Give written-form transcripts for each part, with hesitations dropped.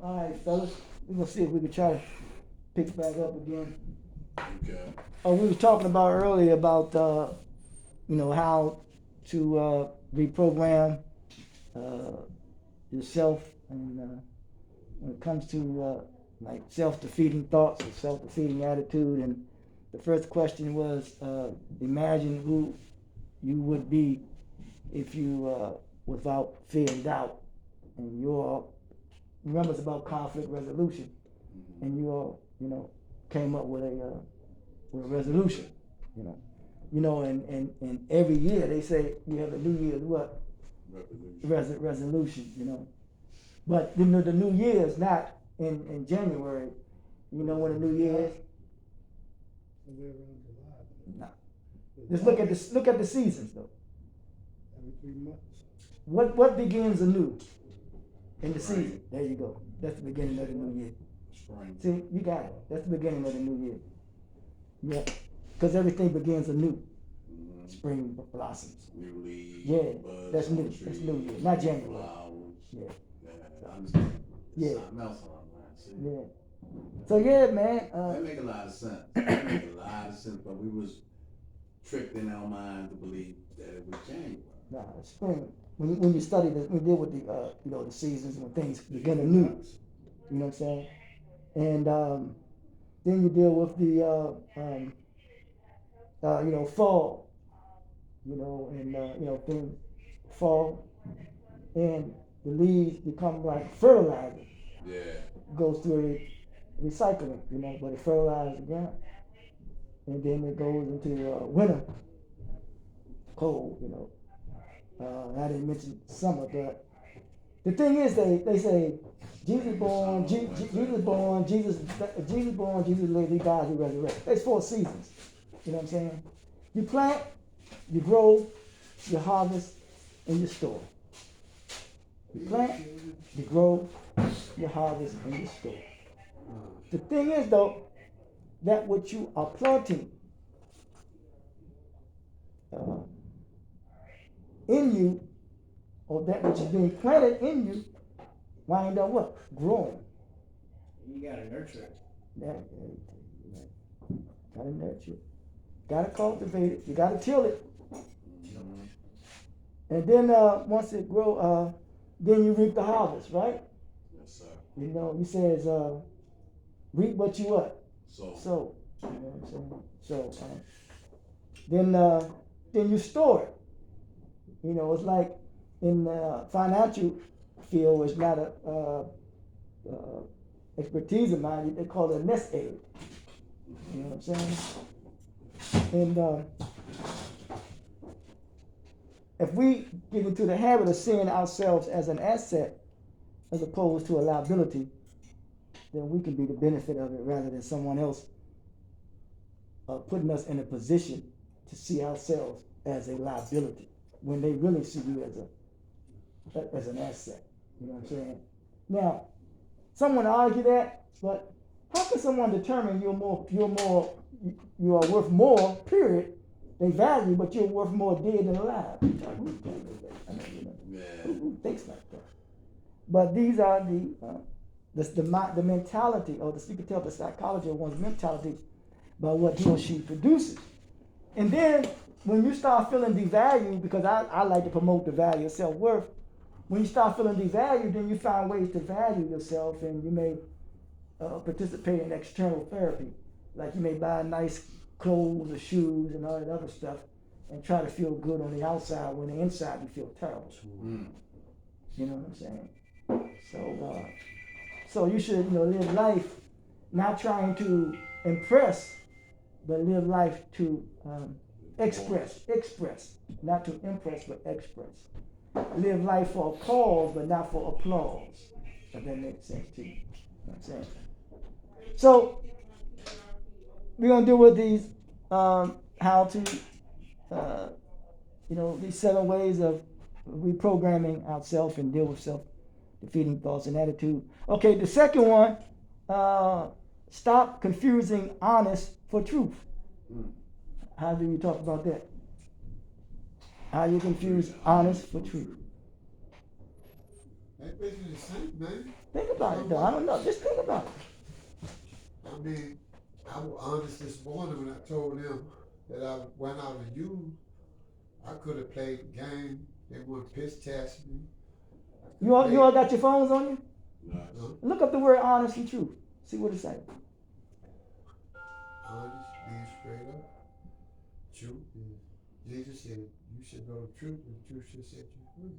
All right, fellas, we're gonna see if we can try to pick back up again. Okay. We were talking about earlier about how to reprogram yourself, and when it comes to like self-defeating thoughts or self-defeating attitude. And the first question was, imagine who you would be if you without fear and doubt. And remember, it's about conflict resolution, and you all came up with a resolution. And every year they say you have a New Year's what? Resolution. But the New Year is not in January. You know when the New Year is? No. Just look at the seasons though. Every 3 months. What begins anew in the season? There you go. That's the beginning of the new year. Spring. See, you got it. That's the beginning of the new year. Yeah, because everything begins anew. Spring blossoms. New leaves. Yeah, buds that's on new. the trees, That's new year, not January. Flowers. Yeah. I understand. Yeah. Something else on my mind. See? Yeah. So yeah, man. That make a lot of sense. That make a lot of sense, but we was tricked in our mind to believe that it was January. Nah, spring. When you study this, we deal with the the seasons when things begin anew. You know what I'm saying? And then you deal with the fall. And things fall, and the leaves become like fertilizer. Yeah. Goes through a recycling, but it fertilizes the ground, and then it goes into winter, cold. I didn't mention summer, but the thing is, they say Jesus born, Jesus born, Jesus lived, he died, he resurrected. There's 4 seasons. You know what I'm saying? You plant, you grow, you harvest, and you store. You plant, you grow, you harvest, and you store. The thing is, though, that what you are planting in you, or that which is being planted in you, wind up what? Growing. You gotta nurture it. Gotta nurture it. Gotta cultivate it. You gotta till it. And then once it grow, then you reap the harvest, right? Yes, sir. He says, reap what you what? So. You know what I'm saying? So then you store it. It's like in the financial field, it's not a expertise of mine. They call it a nest egg. You know what I'm saying? And if we get into the habit of seeing ourselves as an asset as opposed to a liability, then we can be the benefit of it rather than someone else putting us in a position to see ourselves as a liability when they really see you as an asset. You know what I'm saying? Now, someone argue that, but how can someone determine you are worth more, period? They value, but you're worth more dead than alive. Who thinks like that? But these are the mentality, or you can tell the psychology of one's mentality by what he or she produces. And then when you start feeling devalued, because I like to promote the value of self-worth, when you start feeling devalued, then you find ways to value yourself, and you may participate in external therapy. Like you may buy nice clothes or shoes and all that other stuff and try to feel good on the outside when the inside you feel terrible. You know what I'm saying? So you should live life not trying to impress, but live life to express, not to impress, but express. Live life for a cause, but not for applause. If that makes sense to you. You know what I'm saying? So we're gonna deal with these how to these 7 ways of reprogramming ourselves and deal with self-defeating thoughts and attitude. Okay, the second one, stop confusing honest for truth. How do you talk about that? How you confuse honest for truth? basically the same, man. Think about it, though. I don't know. Just think about it. I mean, I was honest this morning when I told them that I went out and used. I could have played the game. They would piss test me. You all got your phones on you? Nice. Look up the word honest and truth. See what it says. Honest, being straight up. Truth is, Jesus said, you should know the truth, and the truth should set you free.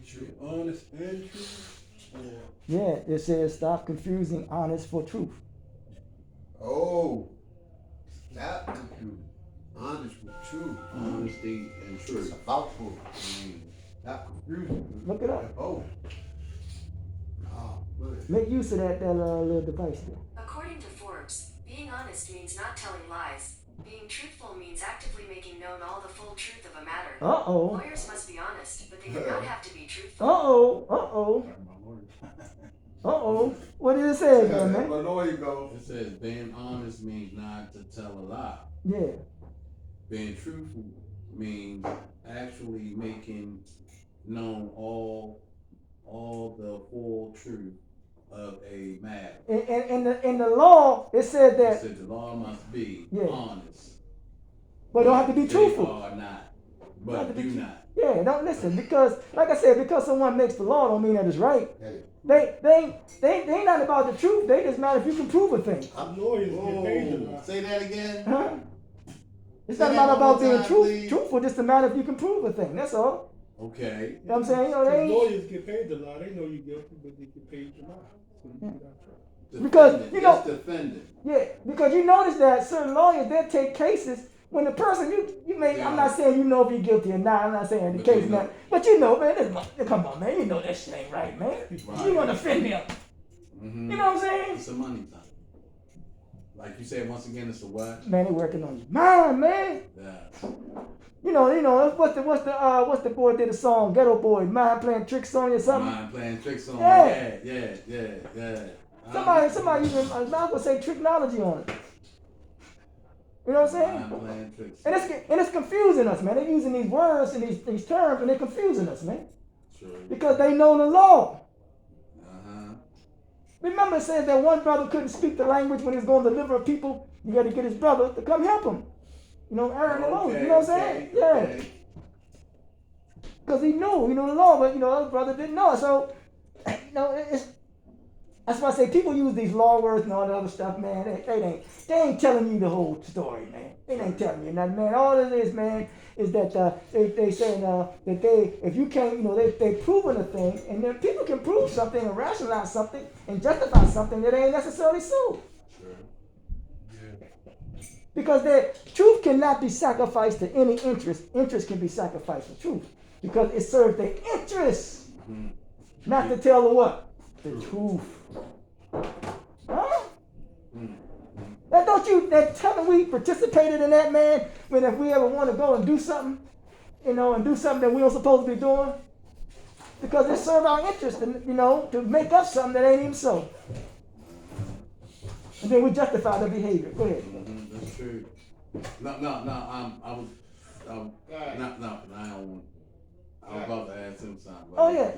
You should be honest and true. Yeah, it says stop confusing honest for truth. Oh, not confused. Honest with truth. Honesty and It's truth. a mouthful. Not confusing. Look it up. Oh. Oh, good. Make use of that little device there. According to Forbes, being honest means not telling lies. Being truthful means actively making known all the full truth of a matter. Uh-oh. Lawyers must be honest, but they do not have to be truthful. Uh-oh. Uh-oh. Uh-oh. What did it say again, man? But there you go. It says being honest means not to tell a lie. Yeah. Being truthful means actually making known all the full truth of a matter. In the law, it said It that, said the law must be Yeah. honest. but don't have to be They truthful. are not, Don't have but to be do tru- not. Yeah, don't listen, because, like I said, because someone makes the law don't mean that it's right. Hey. They ain't not about the truth, they just matter if you can prove a thing. Lawyers get paid a Oh, lot. say that again. Huh? It's Say not that about one more being time, please. truthful, just a matter if you can prove a thing, that's all. Okay. You know what I'm saying? You know, they ain't, Lawyers get paid a lot. They know you're guilty, but they get paid a lot. So you get out trouble. Because, Defendant, you know- it's defendant. yeah, because you notice that certain lawyers, they take cases when the person, you may, I'm not saying you know if you're guilty or not, I'm not saying the But case you know. not, but you know, man, come on, man, you know that shit ain't right, man. Right. You wanna defend him, Mm-hmm. you know what I'm saying? It's a money thing. Like you said, once again, it's a what? Man, they working on you. Mind, man. Yeah. You know, what's the boy did a song, Ghetto Boy, mind playing tricks on you or something? Mind playing tricks on. Yeah. Yeah. Somebody even, I was gonna say technology on it. You know what I'm saying? Mind playing tricks. And it's confusing us, man. They're using these words and these terms and they're confusing us, man. Sure. Because they know the law. Uh-huh. Remember it says that one brother couldn't speak the language when he was going to deliver people. You got to get his brother to come help him. You know, Aaron and Moses, you know what I'm saying? Yeah. Okay. Because he knew the law, but, the other brother didn't know it. So, that's why I say people use these law words and all that other stuff, man. They ain't telling you the whole story, man. They ain't telling you nothing, man. All it is, man, is that they saying that if you can't, they proving a thing, and then people can prove something and rationalize something and justify something that ain't necessarily so. Sure. Because the truth cannot be sacrificed to any interest. Interest can be sacrificed for truth. Because it serves their interest. Mhm. Not to tell the what? The truth. Huh? Mhm. Now that time we participated in that, man, when if we ever want to go and do something, and do something that we don't supposed to be doing, because it serves our interest, to make up something that ain't even so. And then we justify the behavior. Go ahead. Mhm. That's true. No. I was about to ask him something. Oh, yeah.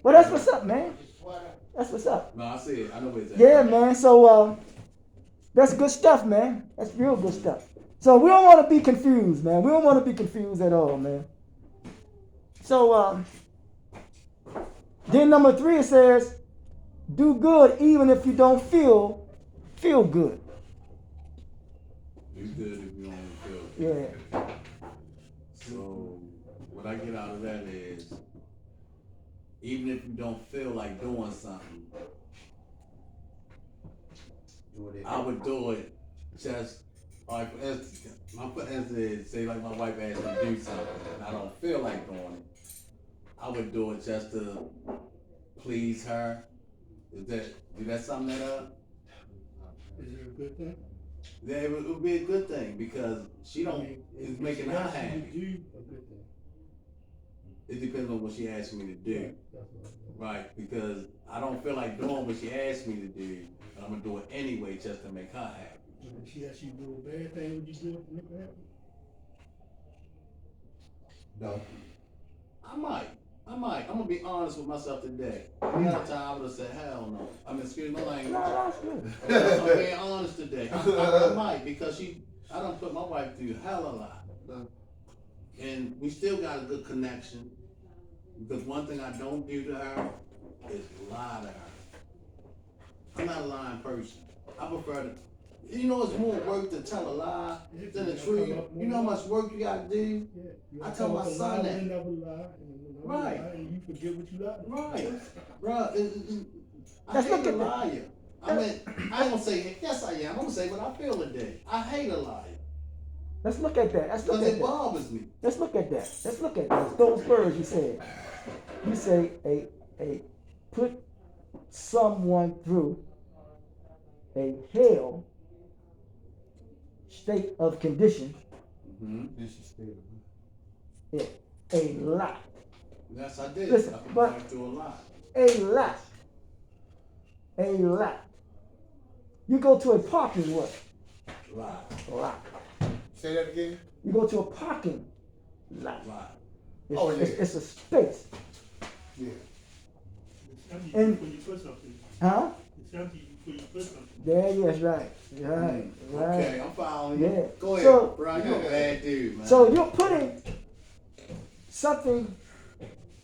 Well, that's what's up, man. That's what's up. No, I see it. I know what it's at. Yeah, man. So that's good stuff, man. That's real good stuff. So we don't want to be confused, man. We don't want to be confused at all, man. So then number 3 it says, do good even if you don't feel good. You good if you don't feel good. Yeah. So what I get out of that is, even if you don't feel like doing something, I would do it just, like for instance, say like my wife asked me to do something and I don't feel like doing it, I would do it just to please her. Is that something that Is it a good thing? yeah, it would be a good thing because she don't, it's making her happy. A good thing. It depends on what she asked me to do. That's what Right, because I don't feel like doing what she asked me to do, but I'm gonna do it anyway just to make her happy. If she asked you to do a bad thing, would you do it to make her happy? No. I might. I might. I'm gonna be honest with myself today. Any other time I would have said, hell no. I mean, excuse my language. No, that's good. I'm being honest today. I might because I don't put my wife through hell a lot. And we still got a good connection. Because one thing I don't do to her is lie to her. I'm not a lying person. I prefer to, you know, it's more work to tell a lie than the truth. You know how much work you gotta do? Yeah. You I tell my son that. You never lie. And Right. lie, and you forget what you lied. Right. Bruh, I Let's hate look a at that. liar. I mean, I ain't gonna say, yes I am. I'm gonna say what I feel today. I hate a liar. Let's look at that. Let's look Because at it that. bothers me. Let's look at that. Let's look at that. Those words you said. You say a put someone through a hell state of condition, Mm-hmm. a lot. Yes, I did. Listen, I put but- my wife through a lot. A lot. A lot. You go to a parking lot. Lot. Lot. Say that again. You go to a parking lot. Lot. It's, Oh, yeah. it's a space. Yeah. It's empty And- before you put something. Huh? It's empty before you put something. There, yes, right. Right. Right. Okay, I'm following you. Yeah. Go ahead, So- bro. You're a bad dude, man. So you're putting something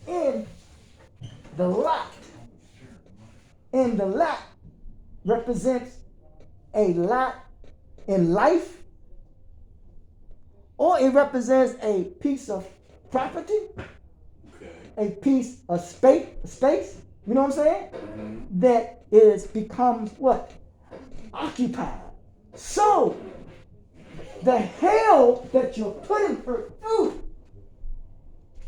in the lot. And the lot represents a lot in life, or it represents a piece of property, Okay. a piece of space, you know what I'm saying? Mm-hmm. That is becomes what? Occupied. So the hell that you're putting her through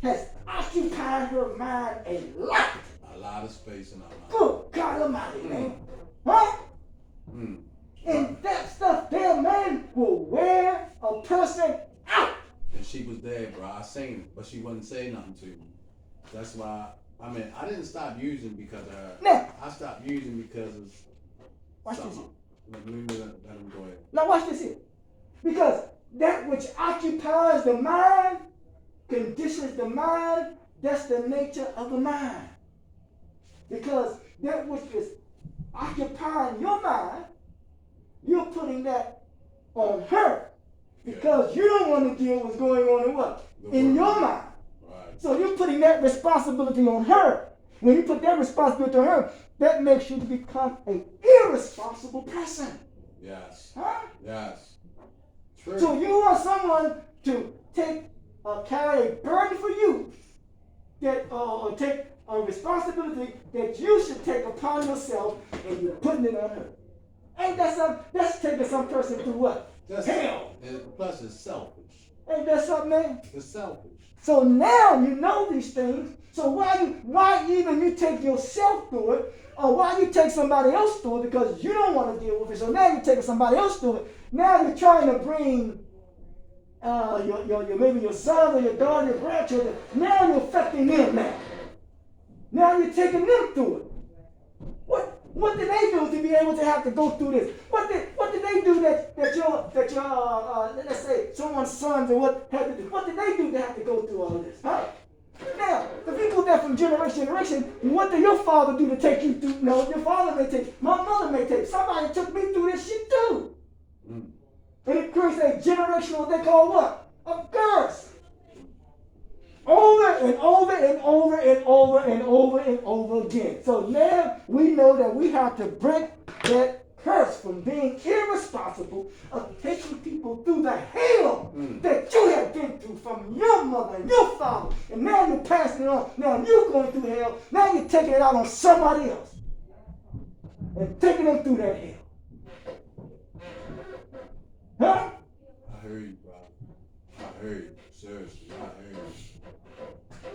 has occupied her mind a lot. A lot of space in our mind. Good God Almighty, man. Huh? Mm. And that stuff there, man, will wear a person out. And she was there, bro. I seen it, but she wouldn't say nothing to me. That's why. I mean, I didn't stop using because of her. Now, I stopped using because of watch this something. here. Let me let him go ahead. Now watch this here. Because that which occupies the mind, conditions the mind, that's the nature of the mind. Because that which is occupying your mind, you're putting that on her. Because you don't want to deal with what's going on in what? The In world. your mind. Right. So you're putting that responsibility on her. When you put that responsibility on her, that makes you to become an irresponsible person. Yes. Huh? Yes. True. So you want someone to carry a burden for you, that or take a responsibility that you should take upon yourself, and you're putting it on her. Ain't that that's taking some person through what? That's, Hell. and plus, it's selfish. Ain't that something, man? It's selfish. So now you know these things. So why even you take yourself through it, or why you take somebody else through it because you don't want to deal with it. So now you're taking somebody else through it. Now you're trying to bring your maybe your son or your daughter, your grandchildren. Now you're affecting them now. Now you're taking them through it. What did they do to be able to have to go through this? What did they do that your let's say someone's sons or what had to do? What did they do to have to go through all of this? Huh? Now, the people that from generation to generation, what did your father do to take you through? No, your father may take, my mother may take. Somebody took me through this shit too. Mm. And it creates a generational, they call what? A curse. Over and over and over and over and over and over again. So now we know that we have to break that curse from being irresponsible of taking people through the hell that you have been through from your mother and your father. And now you're passing it on. Now you're going through hell. Now you're taking it out on somebody else. And taking them through that hell. Huh? I heard you, bro. I heard you. Seriously, I heard you.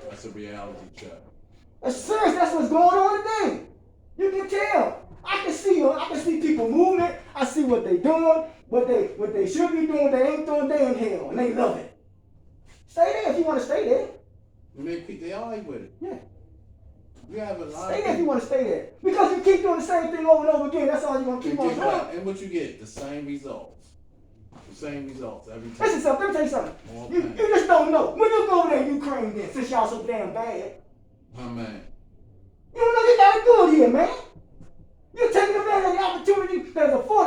That's a reality check. That's serious. That's what's going on today. You can tell. I can see people moving. I see what they doing, what they should be doing, they ain't doing, they in hell, and they love it. Stay there if you want to stay there. And they argue with it. Yeah. You have a lot Stay of there if you want to stay there. Because you keep doing the same thing over and over again, that's all you're going to keep on doing. And what you get? The same results. The same results every time. Listen, something, let me tell you something. More You pain. just don't know. When you go over there in Ukraine then, since y'all so damn bad,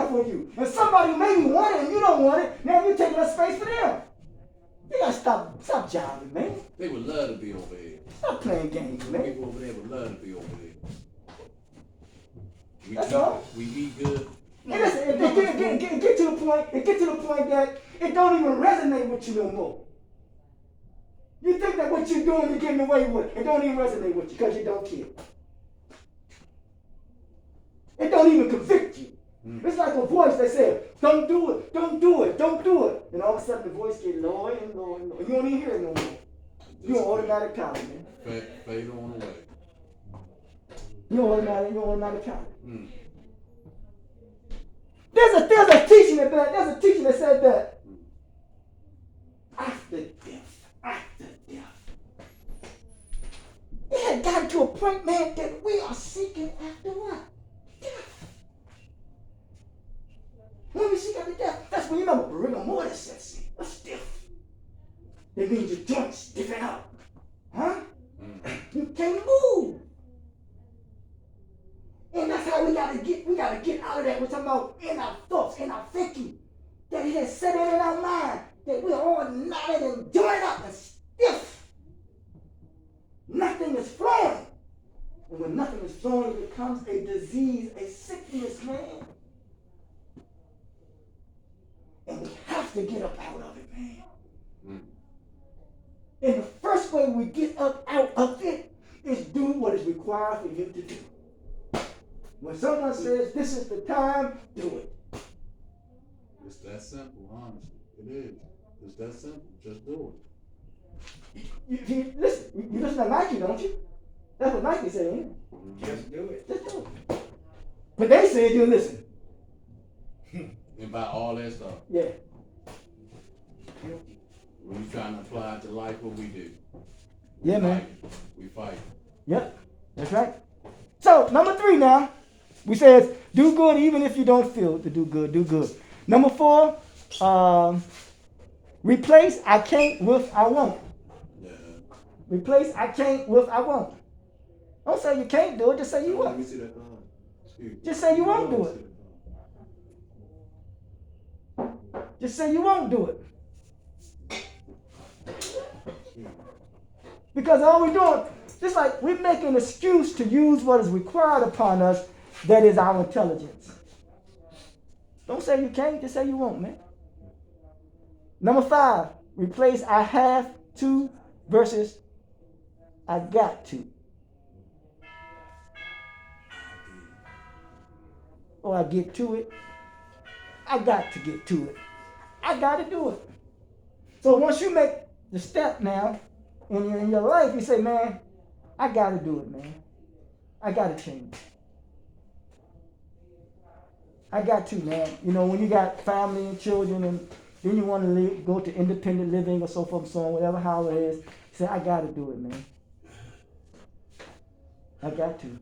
for you. And somebody who maybe want it and you don't want it, now you're taking up space for them. You gotta stop jiving, man. They would love to be over here. Stop playing games, The man. people over there would love to be over there. That's all. We eat good. And listen, it get to the point that it don't even resonate with you no more. You think that what you're doing, you're getting away with. It don't even resonate with you because you don't care. It don't even convict you. It's like a voice that says, don't do it, don't do it, don't do it. And all of a sudden the voice gets lower and lower and lower. You don't even hear it no more. You're on automatic pilot, man. Fade on away. You're on automatic pilot. Mm. There's a teaching that said that after death. It had gotten to a point, man, that we are seeking after what? Death. When we seek after death, that's when you remember rigor mortis sets in. What's death? It means your joints stiffen up. Huh? You can't move. And that's how we gotta get out of that. We're talking about in our thoughts, in our thinking. That it has set in our mind that we're all knotted and joined up and stiff. Nothing is flowing. And when nothing is flowing, it becomes a disease, a sickness, man. And we have to get up out of it, man. And the first way we get up out of it is do what is required for you to do. When someone says this is the time, do it. It's that simple, honestly. It is. It's that simple. Just do it. You listen to Nike, don't you? That's what Nike said, ain't it? Just do it. Just do it. But they said you listen. And by all that stuff, Yeah. when you trying to apply it to life, what we do? Yeah, man. We fight. Yep. That's right. So, number 3 now. We said do good even if you don't feel to do good. Do good. Number 4, replace I can't with I won't. Yeah. Replace I can't with I won't. Don't say you can't do it, just say you Let won't. me see that. Excuse me. Just say you won't do it. Just say you won't do it. Because all we're doing, just like we're making an excuse to use what is required upon us, that is our intelligence. Don't say you can't, just say you won't, man. Number 5, replace I have to versus I got to. Or I get to it. I got to get to it. I got to do it. So once you make the step now in your life, you say, man, I got to do it, man. I got to change. I got to, man. You know, when you got family and children and then you want to go to independent living or so forth and so on, whatever how it is, say, I got to do it, man. I got to.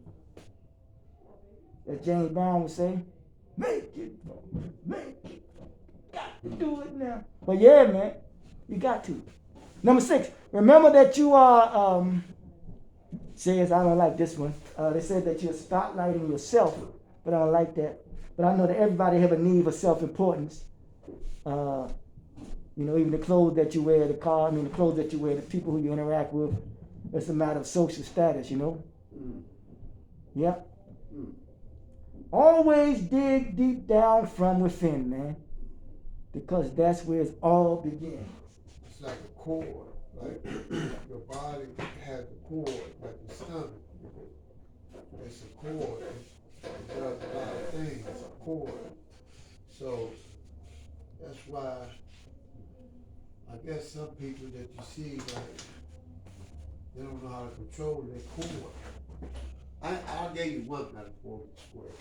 As James Brown would say, make it. Got to do it now. But yeah, man, you got to. Number 6, remember that you are, says, I don't like this one. They said that you're spotlighting yourself, but I don't like that. But I know that everybody have a need for self-importance. You know, even the clothes that you wear, the clothes that you wear, the people who you interact with, it's a matter of social status, you know? Yeah. Always dig deep down from within, man. Because that's where it all begins. It's like a cord. Like your body has a cord, like the stomach. It's a cord. It does a lot of things. It's a cord. So that's why I guess some people that you see, like, they don't know how to control their cord. I'll give you one metaphor square.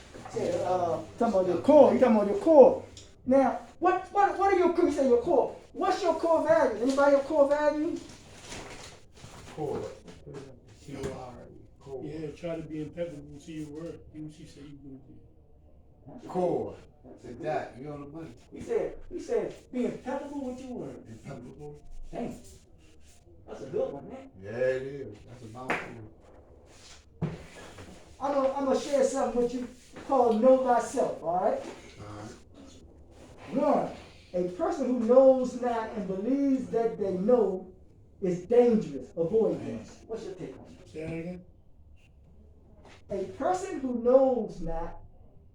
Talking about your core. You talking about your core. Now, what are your core? You say your core. What's your core value? Anybody have core value? Cord. Cord. Yeah, try to be impeccable to your word. Do what you say you're going to do. Cord. Say that. You know the money. He said, be impeccable with your word. Impeccable. Dang. That's a good one, man. Yeah, it is. That's a mouthful. I'm gonna share something with you called Know Thyself, all right? Alright. 1. A person who knows not and believes that they know is dangerous. Avoid this. What's your take on Say that again? that? A person who knows not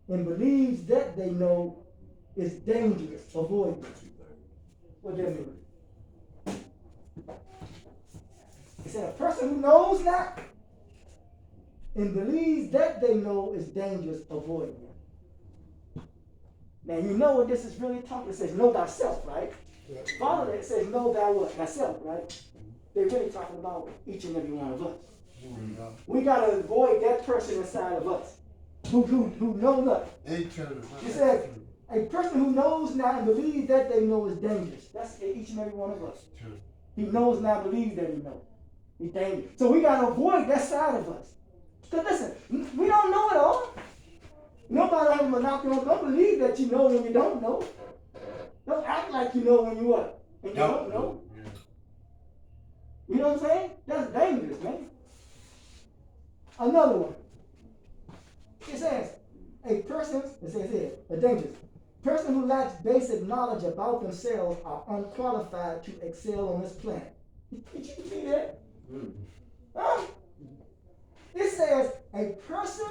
and believes that they know is dangerous. Avoid this. What does that mean? It said a person who knows not and believes that they know is dangerous. Avoid it. Now you know what this is really talking. It says know thyself, right? Follow that. It says know thy what? Thyself, right? They're really talking about each and every one of us. We gotta avoid that person inside of us who knows us. It says a person who knows not and believes that they know is dangerous. That's each and every one of us. He knows not, believes that he knows. He's dangerous. So we gotta avoid that side of us. Because listen, we don't know it all. Nobody has a monopoly. Don't believe that you know when you don't know. Don't act like you know when you what? When you don't know. You know what I'm saying? That's dangerous, man. Another one. It says, a person, it says here, a dangerous person who lacks basic knowledge about themselves are unqualified to excel on this planet. Did you see that? Huh? It says a person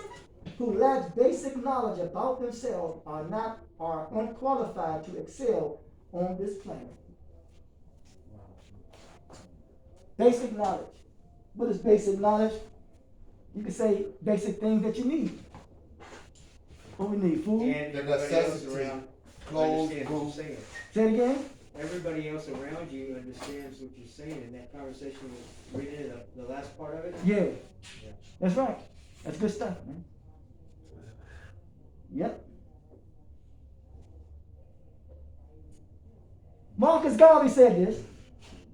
who lacks basic knowledge about themselves are unqualified to excel on this planet. Basic knowledge. What is basic knowledge? You can say basic things that you need. What we need? Food? And everybody else around clothes, understands what you're saying. Say it again? Everybody else around you understands what you're saying, and that conversation was reading the last part of it. Yeah. That's right. That's good stuff, man. Yep. Marcus Garvey said this.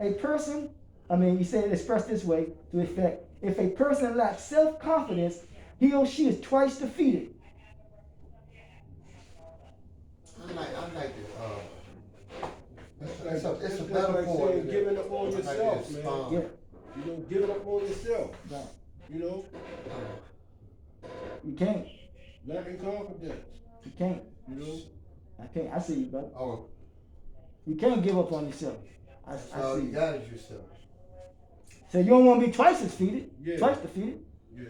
He said it expressed this way to effect. If a person lacks self-confidence, he or she is twice defeated. I like it. It's a Like metaphor. saying giving up on yourself, man. Yeah. You know, giving up on yourself. Right. You know, You can't. lacking confidence. You can't. You know, I can't. I see you, brother. Oh, You can't give up on yourself. I so see you you. got it yourself. So you don't want to be twice defeated. Yeah. Twice defeated. yeah.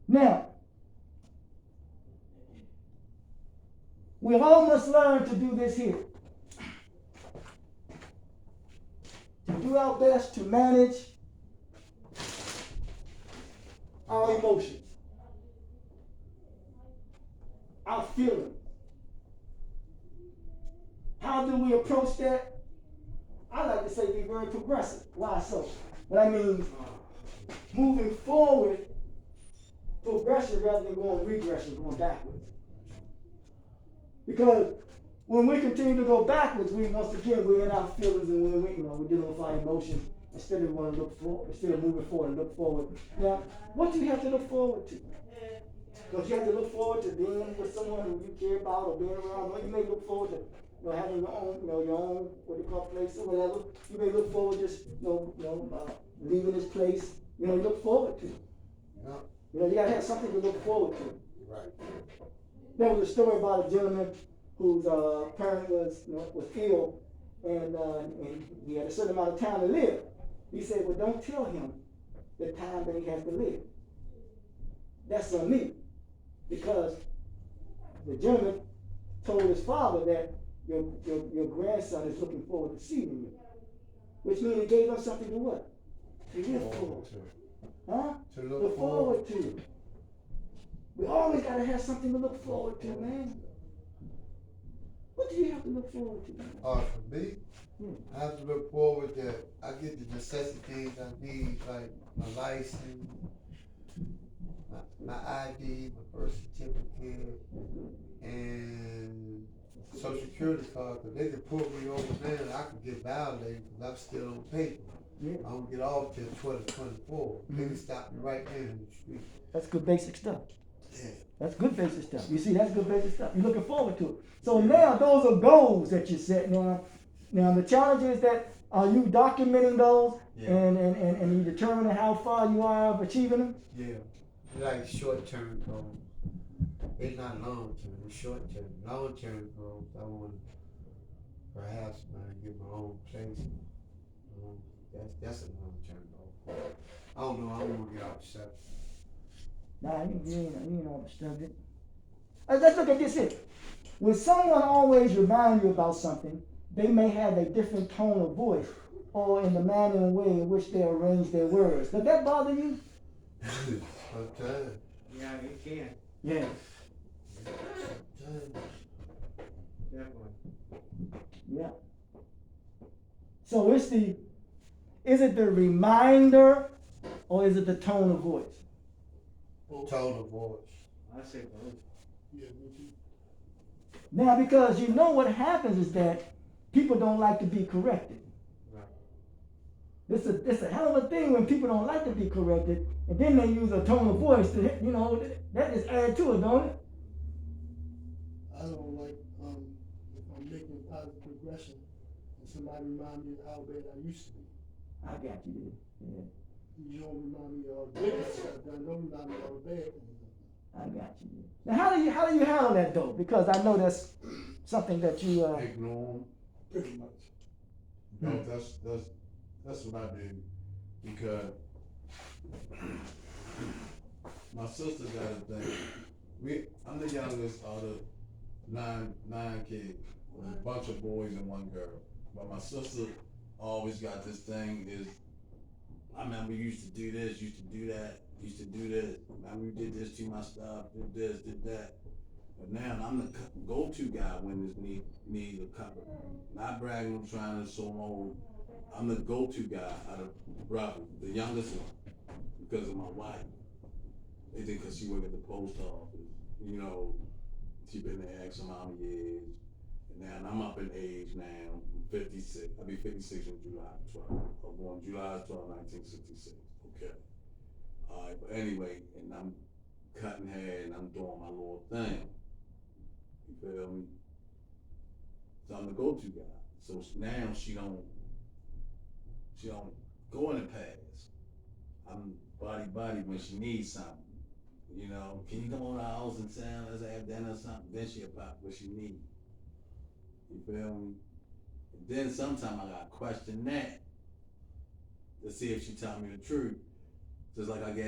Now, we all must learn to do this here. To do our best to manage our emotions, our feelings. How do we approach that? I like to say be very progressive. Why so? What I mean, moving forward, progression rather than going regression, going backwards. Because when we continue to go backwards, we're in our feelings and we're dealing with our emotions instead of want to look forward, instead of moving forward and look forward. Now, what do you have to look forward to? Don't you have to look forward to being with someone who you care about or being around? Or you may look forward to having your own what they call place or whatever. You may look forward just leaving this place. You look forward to. Yeah. You gotta have something to look forward to. Right. There was a story about a gentleman whose parent was ill, and he had a certain amount of time to live. He said, "Well, don't tell him the time that he has to live. That's on me," because the gentleman told his father that your grandson is looking forward to seeing you, which means he gave him something to what? To live for. Huh? To look forward to. We always gotta have something to look forward to, man. What do you have to look forward to? For me, I have to look forward that I get the necessity things I need, like my license, my ID, my birth certificate, and social security card, because they can pull me over there and I can get violated because I'm still on paper. Yeah. I don't get off till 2024. They can stop me right there in the street. That's good basic stuff. Yeah. That's good basic stuff. You see, that's good basic stuff. You're looking forward to it. So now those are goals that you set. Now the challenge is that are you documenting those and you determining how far you are of achieving them? Yeah. Like short-term goals. It's not long term, it's short term. Long term growth, I want perhaps, man, get my own place. That's a long term goal. I don't know, I don't wanna get off the subject. Nah, you ain't on the subject. Let's look at this here. When someone always reminds you about something, they may have a different tone of voice or in the manner and way in which they arrange their words. Does that bother you? Sometimes, Yeah, it can, Yeah. sometimes. definitely. Yeah. So is it the reminder or is it the tone of voice? Tone of voice. I say both. Yeah, me too. Now, because you know what happens is that people don't like to be corrected. Right. It's a hell of a thing when people don't like to be corrected, and then they use a tone of voice to, that just add to it, don't it? I don't like, if I'm making positive progression and somebody remind me of how bad I used to be. I got you. Yeah, You don't remind me of all the good stuff I've done, don't remind me of all the bad things I've done. I got you. Now, how do you handle that though? Because I know that's something that you Ignore 'em. Pretty much. No, that's what I do, because My sister got a thing. I'm the youngest out of nine kids. There's a bunch of boys and one girl. But my sister always got this thing is, I remember you used to do this, used to do that, used to do this. Remember you did this to my stuff, did this, did that. But now I'm the go-to guy when this needs a cover. Not bragging, I'm trying to show them old. I'm the go-to guy out of brothers, the youngest one, because of my wife. They think because she worked at the post office, she been there X amount of years. And now I'm up in age now, I'm 56. I'll be 56 in July 12th. I'm born July 12, 1966. Okay. Alright, but anyway, and I'm cutting hair and I'm doing my little thing. You feel me? So I'm the go-to guy. So now she don't go in the past. I'm body when she needs something. Can you come over to our house and say, let's have dinner or something? Then she'll pop what she needs. You feel me? And then sometimes I gotta question that to see if she tell me the truth. Just like I guess